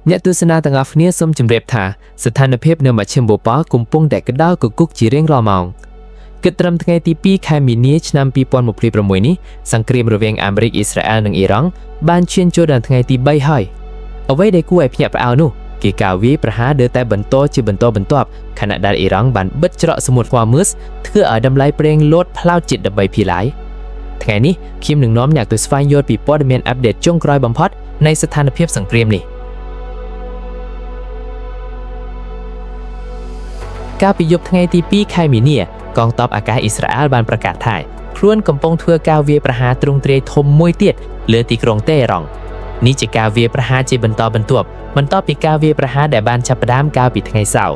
អ្នកទស្សនាទាំងអស់គ្នាសូមជម្រាបថាស្ថានភាពនៅមជ្ឈមបូព៌ាកំពុងតែក្តៅគគុកជារៀងរាល់ម៉ោងគិតត្រឹមថ្ងៃទី2ខែមីនាឆ្នាំ2026នេះសង្គ្រាមរវាងអាមេរិកអ៊ីស្រាអែលនិងអ៊ីរ៉ង់បានឈានចូលដល់ថ្ងៃទី3ហើយអ្វីដែលគួរឲ្យភ្ញាក់ផ្អើលនោះគឺការវាយប្រហារនៅតែបន្តជាបន្តបន្ទាប់ខណៈដែលអ៊ីរ៉ង់បានបិទច្រកសមុទ្រ Hormuz ធ្វើឲ្យតម្លៃប្រេងលោតផ្លោតជិតដើម្បីភាឡាយថ្ងៃនេះខ្ញុំនឹងនាំអ្នកទៅស្វែងយល់ពីព័ត៌មានអាប់ដេតចុងក្រោយបំផុតនៃស្ថានភាពសង្គ្រាមនេះកាលពីយប់ថ្ងៃទី2ខែមីនាកងទ័ពអាកាសអ៊ីស្រាអែលបានប្រកាសថាខ្លួនកំពុងធ្វើការវាយប្រហារទ្រង់ទ្រាយធំមួយទៀតលើទីក្រុងតេហេរ៉ង់នេះជាការវាយប្រហារជាបន្តបន្ទាប់បន្ទាប់ពីការវាយប្រហារដែលបានចាប់ផ្ដើមកាលពីថ្ងៃសៅរ៍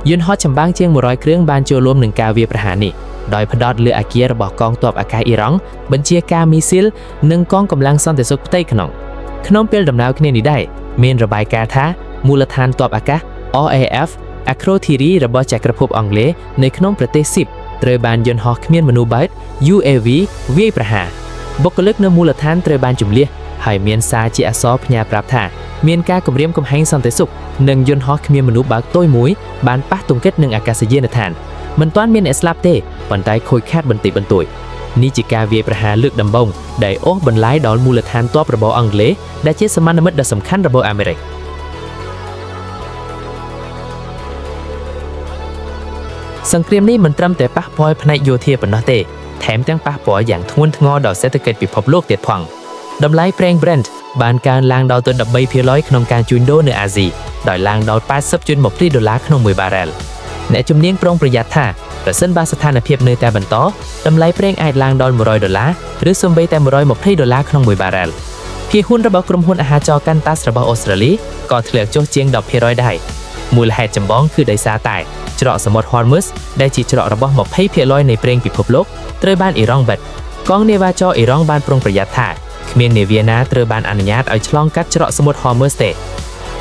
យន្តហោះចម្បាំងជាង100គ្រឿងបានចូលរួមនឹងការវាយប្រហារនេះដោយផ្ដោតលើអគាររបស់កងទ័ពអាកាសអ៊ីរ៉ង់បញ្ជាការមីស៊ីលនិងកងកម្លាំងសន្តិសុខផ្ទៃក្នុងពេលដំណើរគ្នានេះដែរមានរបាយការណ៍ថាមូលដ្ឋានទ័ពអាកាស RAF អាក្រូធីរីរបស់ចក្រភពអង់គ្លេសនៅក្នុងប្រទេសស៊ីបត្រូវបានយន្តហោះគ្មានមនុស្សបែប UAV វាយប្រហារបុគ្គលិកនៅមូលដ្ឋានត្រូវបានជម្លៀសហើយមានសារជាអក្សរផ្ញើប្រាប់ថាមានការគំរាមកំហែងសន្តិសុខនិងយន្តហោះគ្មានមនុស្សបើកទុយមួយបានប៉ះទង្គិចនឹងអាកាសយានដ្ឋានមិនទាន់មានអ្នកស្លាប់ទេប៉ុន្តែខូចខាតបន្តិចបន្តួចនេះជាការវាយប្រហារលើកដំបូងដែលអូសបន្លាយដល់មូលដ្ឋានទ័ពរបស់អង់គ្លេសដែលជាសមានមិត្តដ៏សំខាន់របស់អាមេរិកសង្គ្រាមនេះមិនត្រឹមតែប៉ះពាល់ផ្នែកយោធាប៉ុណ្ណោះទេថែមទាំងប៉ះពាល់យ៉ាងធ្ងន់ធ្ងរដល់សេដ្ឋកិច្ចពិភពលោកទៀតផងតម្លៃប្រេង Brent បានកើនឡើងដល់ទៅ 13% ក្នុងការជួញដូរនៅអាស៊ីដោយឡើងដល់ $80.20 ក្នុង1បារ៉ែលអ្នកជំនាញប្រុងប្រយ័ត្នថាប្រសិនបើស្ថានភាពនៅតែបន្តតម្លៃប្រេងអាចឡើងដល់$100ឬសូម្បីតែ$120ក្នុង1បារ៉ែលភាគហ៊ុនរបស់ក្រុមហ៊ុនអាហារចរកាន់តាសរបស់អូស្ត្រាលីក៏ធ្លាក់ចុះជាង 10% ដែរមូលហេតុចម្បងគឺដោយសារតែច្រកសមុទ្រ Hormuz ដែលជាច្រករបស់ 20% នៃប្រេងពិភពលោកត្រូវបានអ៊ីរ៉ង់បិទកងនាវាចរអ៊ីរ៉ង់បានប្រុងប្រយ័ត្នថាគ្មាននាវាណាត្រូវបានអនុញ្ញាតឲ្យឆ្លងកាត់ច្រកសមុទ្រ Hormuz ទេ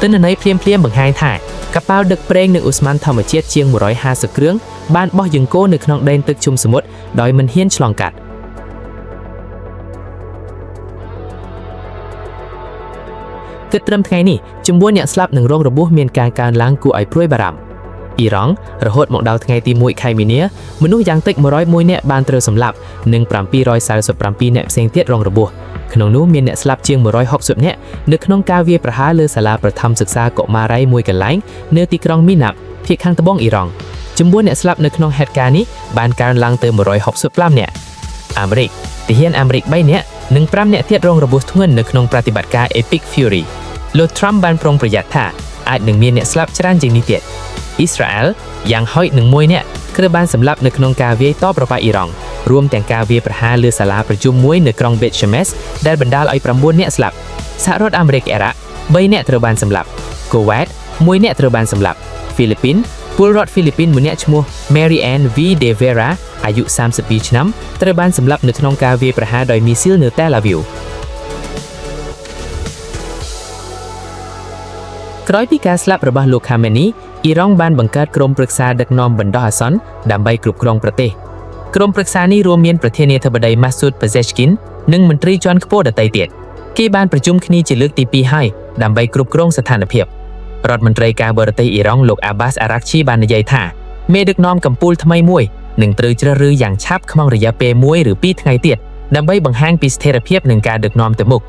ទិន្នន័យភ្លាមៗបង្ហាញថាកប៉ាល់ដឹកប្រេងនិងឧស្ម័នធម្មជាតិជាង150គ្រឿងបានបោះយង្គរនៅក្នុងដែនទឹកជុំសមុទ្រដោយមិនហ៊ានឆ្លងកាត់គិតត្រឹមថ្ងៃនេះចំនួនអ្នកស្លាប់និងរងរបួសមានការកើនឡើងគួរឲ្យព្រួយបារម្ភអ៊ីរ៉ង់រហូតមកដល់ថ្ងៃទី1ខែមីនាមនុស្សយ៉ាងតិច101នាក់បានត្រូវសម្លាប់និង747នាក់ផ្សេងទៀតរងរបួសក្នុងនោះមានអ្នកស្លាប់ជាង160នាក់នៅក្នុងការវាយប្រហារលើសាលាប្រថមសិក្សាកុមារីមួយកន្លែងនៅទីក្រុងមីណាប់ភាគខាងត្បូងអ៊ីរ៉ង់ចំនួនអ្នកស្លាប់នៅក្នុងហេតុការណ៍នេះបានកើនឡើងទៅ165នាក់អាមេរិកទាហានអាមេរិក3នាក់និង5នាក់ទៀតរងរបួសធ្ងន់នៅក្នុងប្រតិបត្តិការ Epic Fury លោក Trump បានប្រុងប្រយ័ត្នថាអាចនឹងមានអ្នកស្លាប់ច្រើនជាងនេះទៀតអ៊ីស្រាអែលយ៉ាងហោចនឹង1នាក់ត្រូវបានសម្លាប់នៅក្នុងការវាយតបរបស់អ៊ីរ៉ង់រួមទាំងការវាយប្រហារលើសាលាប្រជុំមួយនៅក្រុង Bet Shemesh ដែលបណ្ដាលឲ្យ9នាក់ស្លាប់សហរដ្ឋអាមេរិកអ៊ីរ៉ាក់3នាក់ត្រូវបានសម្លាប់កូវ៉ែត1នាក់ត្រូវបានសម្លាប់ហ្វីលីពីនពលរដ្ឋហ្វីលីពីនម្នាក់ឈ្មោះ Mary Ann V De Vera អាយុ32ឆ្នាំត្រូវបានសម្លាប់នៅក្នុងការវាយប្រហារដោយមីស៊ីលនៅ Tel Aviv ក្រោយពីការស្លាប់របស់លោក Khamenei អ៊ីរ៉ង់បានបង្កើតក្រុមប្រឹក្សាដឹកនាំបណ្ដោះអាសន្នដើម្បីគ្រប់គ្រងប្រទេសក្រុមប្រឹក្សានេះរួមមានប្រធានាធិបតី Masoud Pezeshkian និងមន្ត្រីជាន់ខ្ពស់ដទៃទៀតគេបានប្រជុំគ្នាជាលើកទី2ហើយដើម្បីគ្រប់គ្រងស្ថានភាពរដ្ឋមន្ត្រីការបរទេសអ៊ីរ៉ង់លោក Abbas Araghchi បាននិយាយថាមេដឹកនាំកម្ពុជាថ្មីមួយនឹងត្រូវជ្រើសរើសយ៉ាងឆាប់ក្នុងរយៈពេល1ឬ2ថ្ងៃទៀតដើម្បីបង្ហាញពីស្ថិរភាពនិងការដឹកនាំទៅមុខ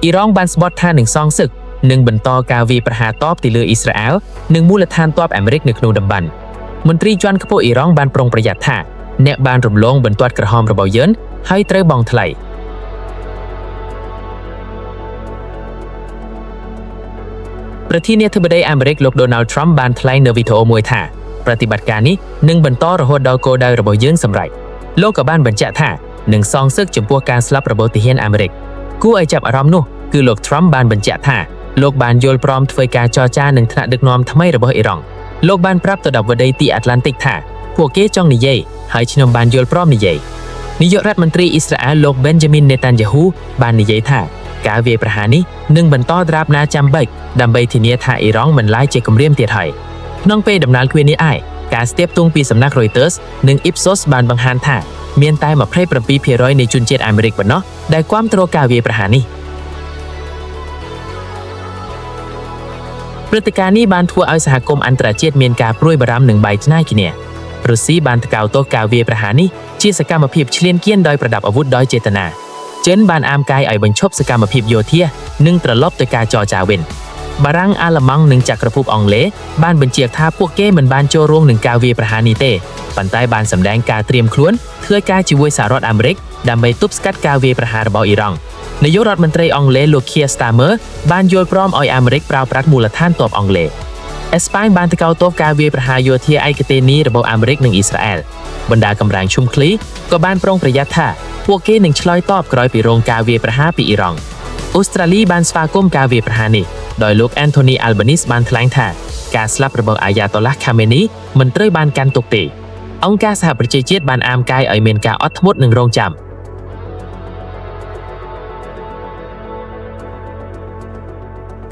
អ៊ីរ៉ង់បានស្បត់ថានឹងសងសឹកនិងបន្តការវាយប្រហារតបទៅលើអ៊ីស្រាអែលនិងមូលដ្ឋានទ័ពអាមេរិកនៅក្នុងតំបន់មន្ត្រីជាន់ខ្ពស់អ៊ីរ៉ង់បានប្រុងប្រយ័ត្នថាអ្នកបានរំលងបន្ទាត់ក្រហមរបស់យើងហើយត្រូវបង់ថ្លៃប្រធានាធិបតីអាមេរិកលោក Donald Trump បានថ្លែងនៅវីដេអូមួយថាប្រតិបត្តិការនេះនឹងបន្តរហូតដល់គោលដៅរបស់យើងសម្រេចលោកក៏បានបញ្ជាក់ថានឹងសងសឹកចំពោះការស្លាប់របស់ទាហានអាមេរិកគួរឲ្យចាប់អារម្មណ៍នោះគឺលោក Trump បានបញ្ជាក់ថាលោកបានយល់ព្រមធ្វើការចរចានឹងថ្នាក់ដឹកនាំថ្មីរបស់អ៊ីរ៉ង់លោកបានប្រាប់ទៅដល់វដ្តីទីអាត្លង់តិកថាពួកគេចង់និយាយហើយខ្ញុំបានយល់ព្រមនិយាយនាយករដ្ឋមន្ត្រីអ៊ីស្រាអែលលោក Benjamin Netanyahu បាននិយាយថាការវាយប្រហារនេះនឹងបន្តត្រាបណាចាំបាច់ដើម្បីធានាថាអ៊ីរ៉ង់មិនឡាយជាគំរាមទៀតហើយក្នុងពេលដំណើរគ្នានេះឯងការស្ទាបទងពីសំណាក់ Reuters និង Ipsos បានបង្ហាញថាមានតែ 27% នៃជនជាតិអាមេរិកប៉ុណ្ណោះដែលគាំទ្រការវាយប្រហារនេះ ព្រឹត្តិការណ៍នេះបានធ្វើឲ្យសហគមន៍អន្តរជាតិមានការព្រួយបារម្ភនិងបែកច្នៃគ្នារុស្ស៊ីបានថ្កោលទោសការវាយប្រហារនេះជាសកម្មភាពឈ្លានពានដោយប្រដាប់អាវុធដោយចេតនាចិនបានអាមកាយឲ្យបញ្ឈប់សកម្មភាពយោធានិងត្រឡប់ទៅការចរចាវិញបារាំងអាល្លឺម៉ង់និងចក្រភពអង់គ្លេសបានបញ្ជាក់ថាពួកគេមិនបានចូលរួមនឹងការវាយប្រហារនេះទេប៉ុន្តែបានសម្ដែងការត្រៀមខ្លួនធ្វើការជាមួយសហរដ្ឋអាមេរិកដើម្បីទប់ស្កាត់ការវាយប្រហាររបស់អ៊ីរ៉ង់នាយករដ្ឋមន្ត្រីអង់គ្លេសលោក Keir Starmer បានយល់ព្រមឲ្យអាមេរិកប្រើប្រាស់មូលដ្ឋានទ័ពអង់គ្លេសអេស្ប៉ាញបានថ្កោលទោសការវាយប្រហារយោធាឯកតេនីរបស់អាមេរិកនិងអ៊ីស្រាអែលបណ្ដាកម្លាំងឈុំឃ្លីក៏បានប្រុងប្រយ័ត្នថាពួកគេនឹងឆ្លើយតបក្រោយពីរងការវាយប្រហារពីអ៊ីរ៉ង់អូស្ត្រាលីបានស្វាគមន៍ការវាយប្រហារនេះដោយលោក Anthony Albanese បានថ្លែងថាការស្លាប់របស់អាយ៉ាតូឡាស់ Khamenei មិនត្រូវបានកាន់ទុកទេអង្គការសហប្រជាជាតិបានអាមកាយឲ្យមានការអត់ធ្មត់និងរងចាំ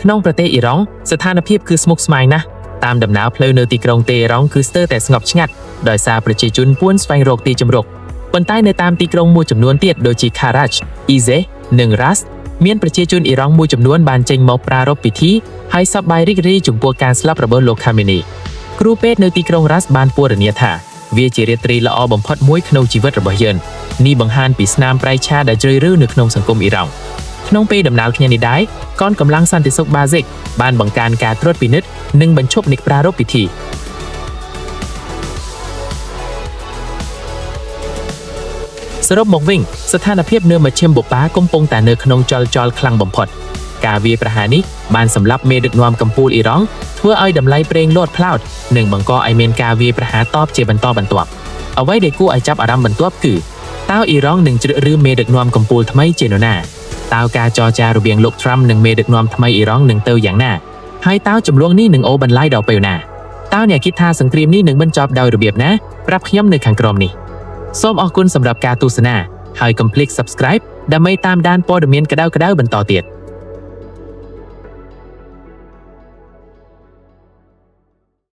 ក្នុងប្រទេសអ៊ីរ៉ង់ស្ថានភាពគឺស្មុគស្មាញណាស់តាមដំណើរផ្លូវនៅទីក្រុងតេហេរ៉ង់គឺស្ទើរតែស្ងប់ស្ងាត់ដោយសារប្រជាជនពួនស្វែងរកទីជម្រកប៉ុន្តែនៅតាមទីក្រុងមួយចំនួនទៀតដូចជា Karaj, Izeh និង Ras មានប្រជាជនអ៊ីរ៉ង់មួយចំនួនបានចេញមកប្រារព្ធពិធីហើយសប្បាយរីករាយចំពោះការស្លាប់របស់លោក Khamenei គ្រូពេទ្យនៅទីក្រុង Ras បានពណ៌នាថាវាជារាត្រីល្អបំផុតមួយក្នុងជីវិតរបស់យើងនេះបង្ហាញពីស្នាមប្រៃឆាដែលជ្រៅរៅនៅក្នុងសង្គមអ៊ីរ៉ង់ក្នុងពេលដំណើរគ្នានេះដែរកងកម្លាំងសន្តិសុខបាហ្សិកបានបង្កើនការត្រួតពិនិត្យនិងបញ្ឈប់អ្នកប្រារព្ធពិធីសរុបមកវិញស្ថានភាពនៅមជ្ឈិមបូប៉ាកំពុងតែនៅក្នុងចលខ្លាំងបំផុតការវាយប្រហារនេះបានសម្លាប់មេដឹកនាំកំពូលអ៊ីរ៉ង់ធ្វើឲ្យតម្លៃប្រេងលោតផ្លោតនិងបង្កឲ្យមានការវាយប្រហារតបជាបន្តបន្ទាប់អ្វីដែលគួរឲ្យចាប់អារម្មណ៍បន្ទាប់គឺតើអ៊ីរ៉ង់នឹងជ្រើសរើសមេដឹកនាំកំពូលថ្មីជានរណាតើការចរចារវាងលោក Trump និងមេដឹកនាំថ្មីអ៊ីរ៉ង់នឹងទៅយ៉ាងណាហើយតើជម្លោះនេះនឹងអូសបន្លាយដល់ពេលណាតើអ្នកគិតថាសង្គ្រាមនេះនឹងបញ្ចប់ដោយរបៀបណាប្រាប់ខ្ញុំនៅខាងក្រោមនេះសូមអរគុណសម្រាប់ការទស្សនាហើយកុំភ្លេច Subscribe ដើម្បីតាមដានព័ត៌មានក្តៅៗបន្តទៀត